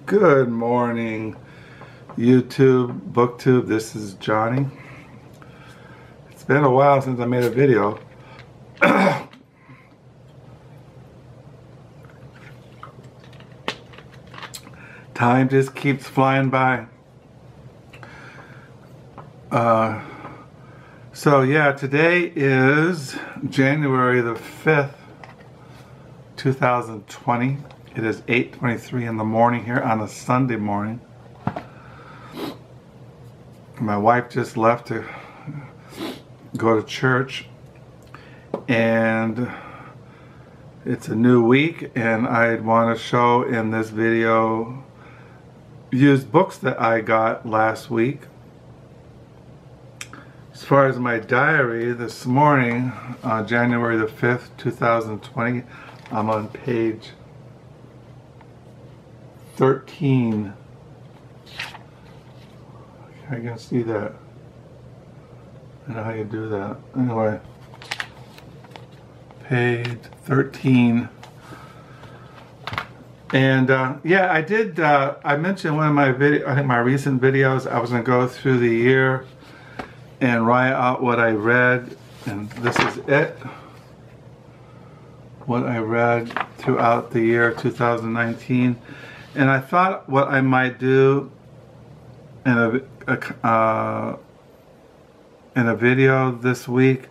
Good morning, YouTube, BookTube. This is Johnny. It's been a while since I made a video. Time just keeps flying by. So yeah, today is January the 5th, 2020. It is 8:23 in the morning here on a Sunday morning. My wife just left to go to church, and it's a new week, and I want to show in this video used books that I got last week. As far as my diary this morning, January the 5th, 2020, I'm on page 13. I can see that. I don't know how you do that. Anyway, page 13. And yeah, I did. I mentioned one of my I think my recent videos. I was going to go through the year and write out what I read, and this is it. What I read throughout the year 2019. And I thought what I might do in a video this week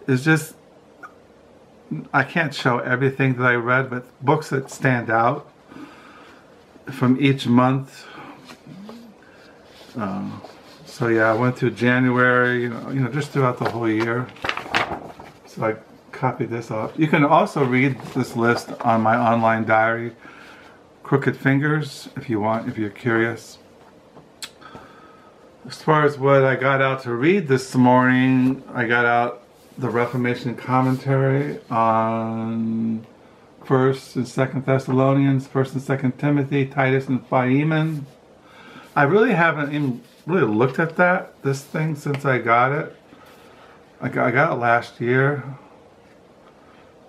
is just, I can't show everything that I read, but books that stand out from each month. So yeah, I went through January, you know, just throughout the whole year. So I copied this off. You can also read this list on my online diary, Crooked Fingers, if you want, if you're curious. As far as what I got out to read this morning, I got out the Reformation commentary on 1st and 2nd Thessalonians, 1st and 2nd Timothy, Titus and Philemon. I really haven't even really looked at this thing since I got it. I got it last year.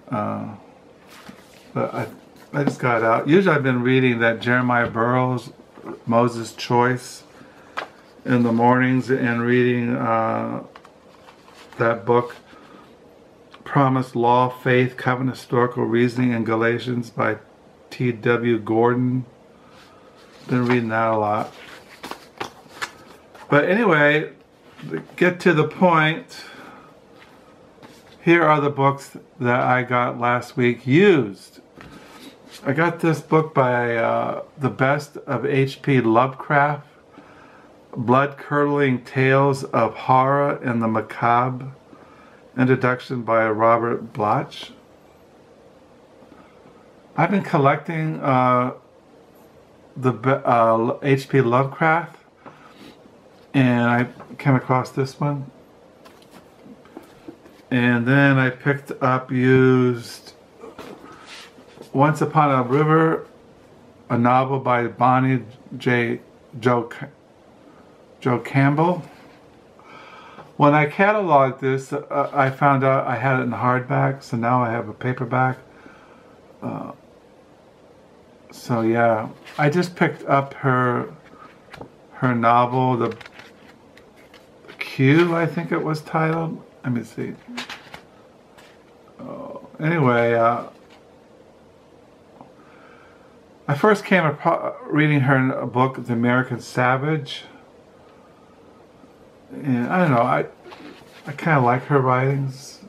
But I just got it out. Usually I've been reading that Jeremiah Burroughs, Moses' Choice, in the mornings, and reading that book, Promise, Law, Faith, Covenant, Historical Reasoning in Galatians by T.W. Gordon. Been reading that a lot. But anyway, to get to the point, here are the books that I got last week used. I got this book by The Best of H.P. Lovecraft, Blood-Curdling Tales of Horror and the Macabre, introduction by Robert Bloch. I've been collecting the H.P. Lovecraft, and I came across this one. And then I picked up used Once Upon a River, a novel by Bonnie Joe Campbell. When I cataloged this, I found out I had it in hardback, so now I have a paperback. So yeah, I just picked up her novel, The Q, I think it was titled. Let me see. Anyway, I first came reading her book, The American Savage. And I don't know, I kind of like her writings.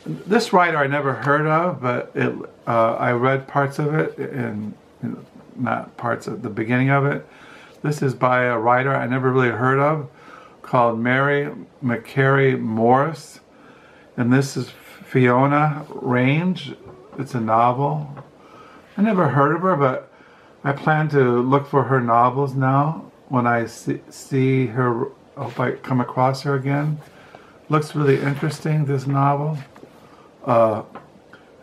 This writer I never heard of, but I read parts of it, and not parts of the beginning of it. This is by a writer I never really heard of, called Mary McGarry Morris, and this is Fiona Range. It's a novel. I never heard of her, but I plan to look for her novels now when I see her. I hope I come across her again. Looks really interesting, this novel. It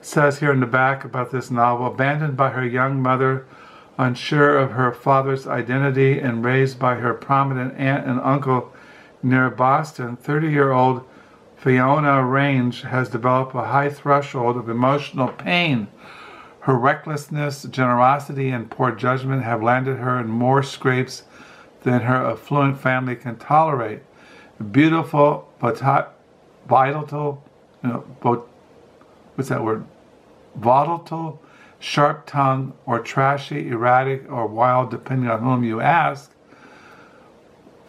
says here in the back about this novel: abandoned by her young mother, unsure of her father's identity, and raised by her prominent aunt and uncle near Boston, 30-year-old Fiona Range has developed a high threshold of emotional pain. Her Her recklessness, generosity, and poor judgment have landed her in more scrapes than her affluent family can tolerate. Beautiful, but volatile, what's that word? Volatile, sharp-tongued, or trashy, erratic, or wild, depending on whom you ask.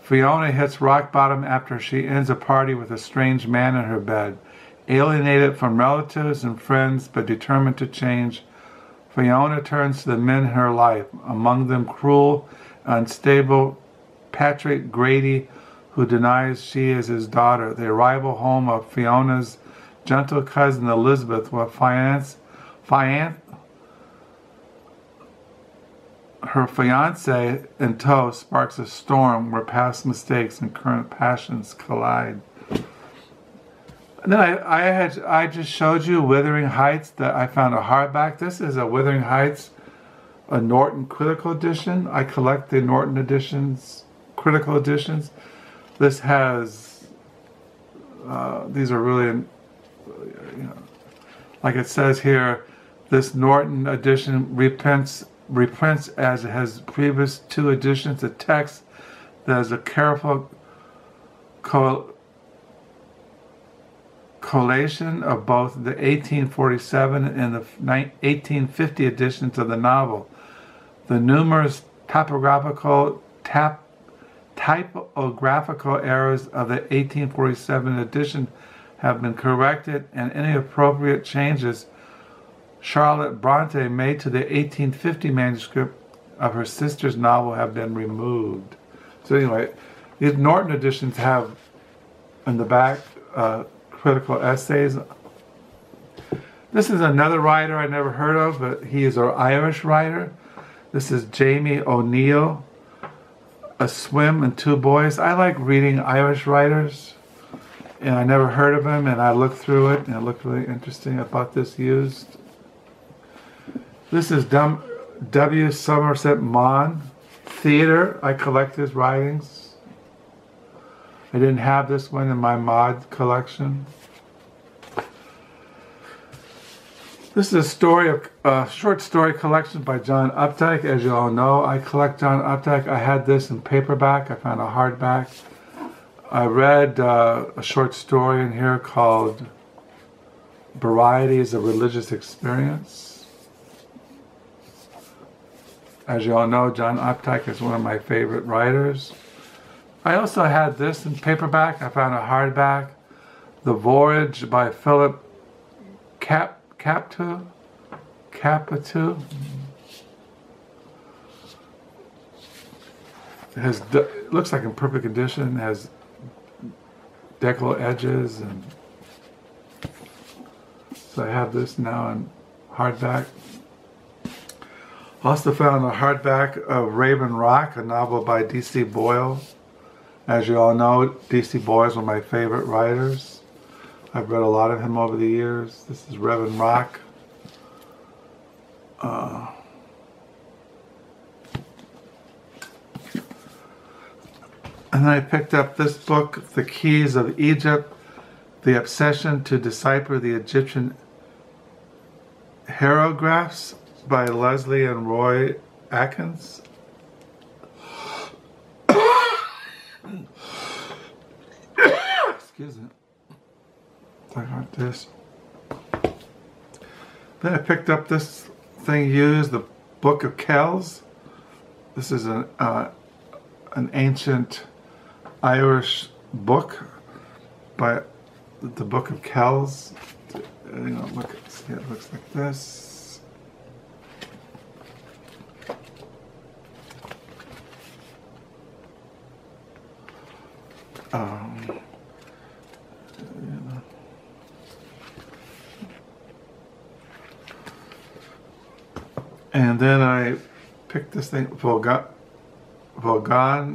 Fiona hits rock bottom after she ends a party with a strange man in her bed. Alienated from relatives and friends, but determined to change, Fiona turns to the men in her life, among them cruel, unstable Patrick Grady, who denies she is his daughter. The arrival home of Fiona's gentle cousin Elizabeth will her fiancé in tow sparks a storm where past mistakes and current passions collide. And then I just showed you Wuthering Heights, that I found a hardback. This is a Wuthering Heights, a Norton critical edition. I collect the Norton editions, critical editions. This has, these are really, like it says here, this Norton edition reprints as it has previous two editions, a text that is a careful collation of both the 1847 and the 1850 editions of the novel. The numerous typographical errors of the 1847 edition have been corrected, and any appropriate changes Charlotte Bronte made to the 1850 manuscript of her sister's novel have been removed. So anyway, these Norton editions have in the back critical essays. This is another writer I never heard of, but he is an Irish writer. This is Jamie O'Neill, A Swim and Two Boys. I like reading Irish writers, and I never heard of him, and I looked through it, and it looked really interesting. I bought this used. This is W. Somerset Maugham, theater. I collect his writings. I didn't have this one in my mod collection. This is a short story collection by John Updike. As you all know, I collect John Updike. I had this in paperback. I found a hardback. I read a short story in here called Varieties of Religious Experience. As you all know, John Updike is one of my favorite writers. I also had this in paperback. I found a hardback, The Voyage by Philip Caputo. It looks like in perfect condition. It has decal edges, and so I have this now in hardback. Also found a hardback of Raven Rock, a novel by D.C. Boyle. As you all know, D.C. Boyle is one of my favorite writers. I've read a lot of him over the years. This is Raven Rock. And then I picked up this book, The Keys of Egypt, The Obsession to Decipher the Egyptian Hieroglyphs by Lesley and Roy Adkins. Excuse me. Talk about this. Then I picked up this thing used, the Book of Kells. This is an ancient Irish book by the Book of Kells. Look, see, it looks like this. And then I picked this thing, Gauguin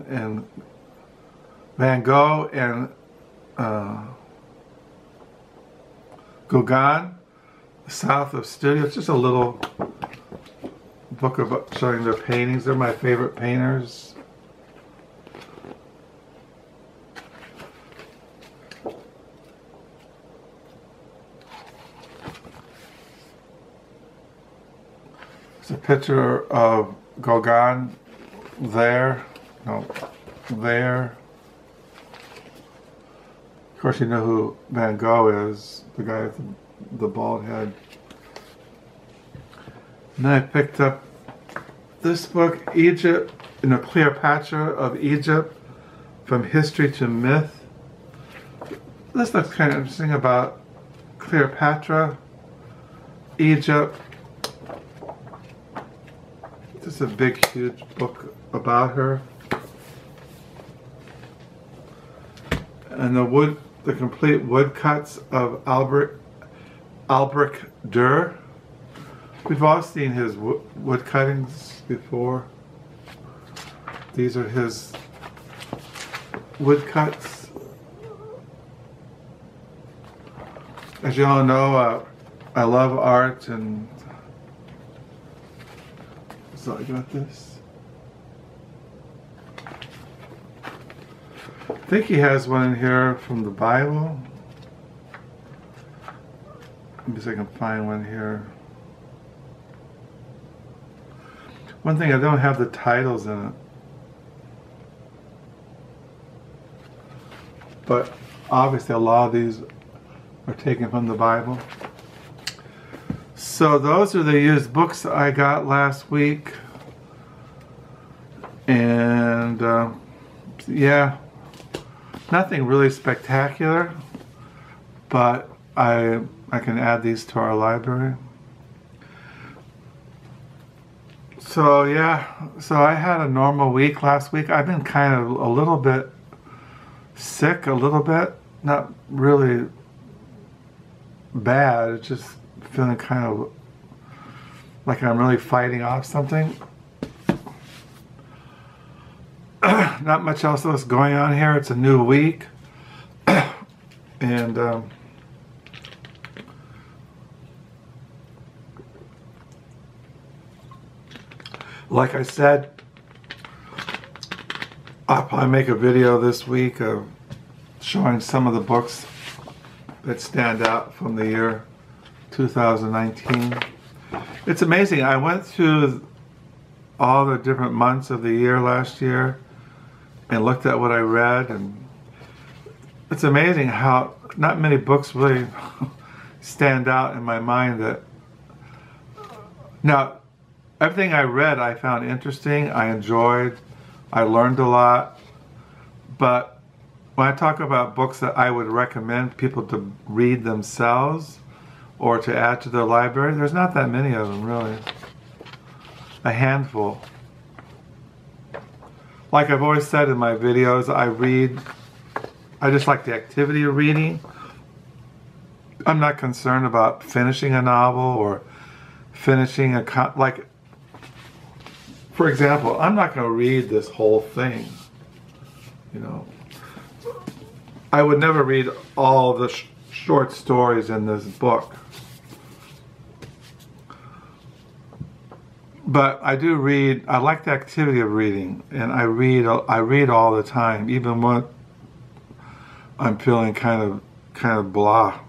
and Van Gogh and Gauguin, South of Studio. It's just a little book of showing their paintings. They're my favorite painters. There's a picture of Gauguin there. No, there. Of course, you know who Van Gogh is, the guy with the bald head. And then I picked up this book, Egypt, Cleopatra of Egypt, From History to Myth. This looks kind of interesting about Cleopatra, Egypt. This is a big, huge book about her. And the complete woodcuts of Albrecht Durer. We've all seen his wood cuttings before. These are his woodcuts. As you all know, I love art, and so I got this. I think he has one in here from the Bible. Let me see if I can find one here. One thing, I don't have the titles in it. But obviously a lot of these are taken from the Bible. So those are the used books I got last week. And yeah, nothing really spectacular, but I can add these to our library. So yeah, so I had a normal week last week. I've been kind of a little bit sick, a little bit, not really bad, it's just feeling kind of like I'm really fighting off something. Not much else is going on here. It's a new week. And like I said, I'll probably make a video this week of showing some of the books that stand out from the year 2019. It's amazing. I went through all the different months of the year last year and looked at what I read, and it's amazing how not many books really stand out in my mind. That now, everything I read I found interesting, I enjoyed, I learned a lot, but when I talk about books that I would recommend people to read themselves or to add to their library, there's not that many of them really. A handful. Like I've always said in my videos, I just like the activity of reading. I'm not concerned about finishing a novel or finishing like, for example, I'm not going to read this whole thing, you know. I would never read all the short stories in this book. But I do read, I like the activity of reading, and I read all the time, even when I'm feeling kind of blah.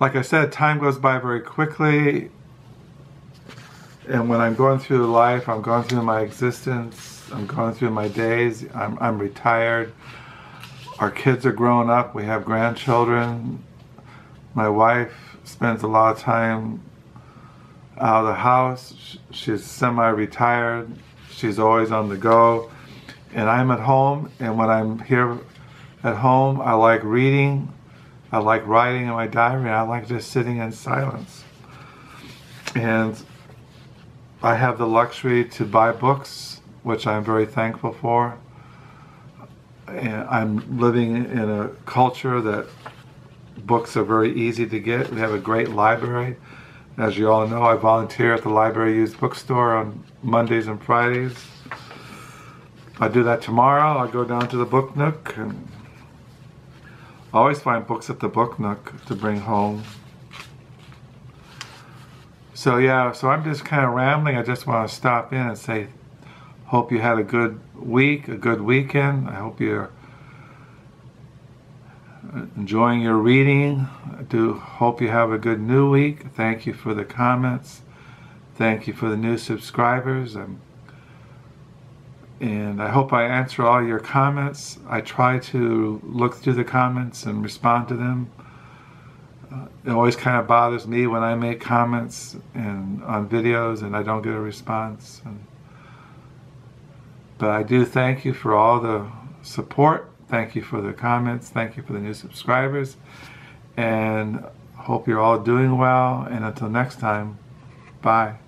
Like I said, time goes by very quickly, and when I'm going through life, I'm going through my existence, I'm going through my days, I'm retired, our kids are grown up, we have grandchildren, my wife spends a lot of time out of the house, she's semi-retired, she's always on the go, and I'm at home, and when I'm here at home, I like reading, I like writing in my diary, I like just sitting in silence. And I have the luxury to buy books, which I'm very thankful for. And I'm living in a culture that books are very easy to get. We have a great library. As you all know, I volunteer at the library used bookstore on Mondays and Fridays. I do that tomorrow. I'll go down to the Book Nook, and I always find books at the Book Nook to bring home. So yeah, so I'm just kind of rambling. I just want to stop in and say, hope you had a good week, a good weekend. I hope you're enjoying your reading. I do hope you have a good new week. Thank you for the comments. Thank you for the new subscribers. And I hope I answer all your comments. I try to look through the comments and respond to them. It always kind of bothers me when I make comments on videos and I don't get a response. But I do thank you for all the support. Thank you for the comments. Thank you for the new subscribers. And hope you're all doing well. And until next time, bye.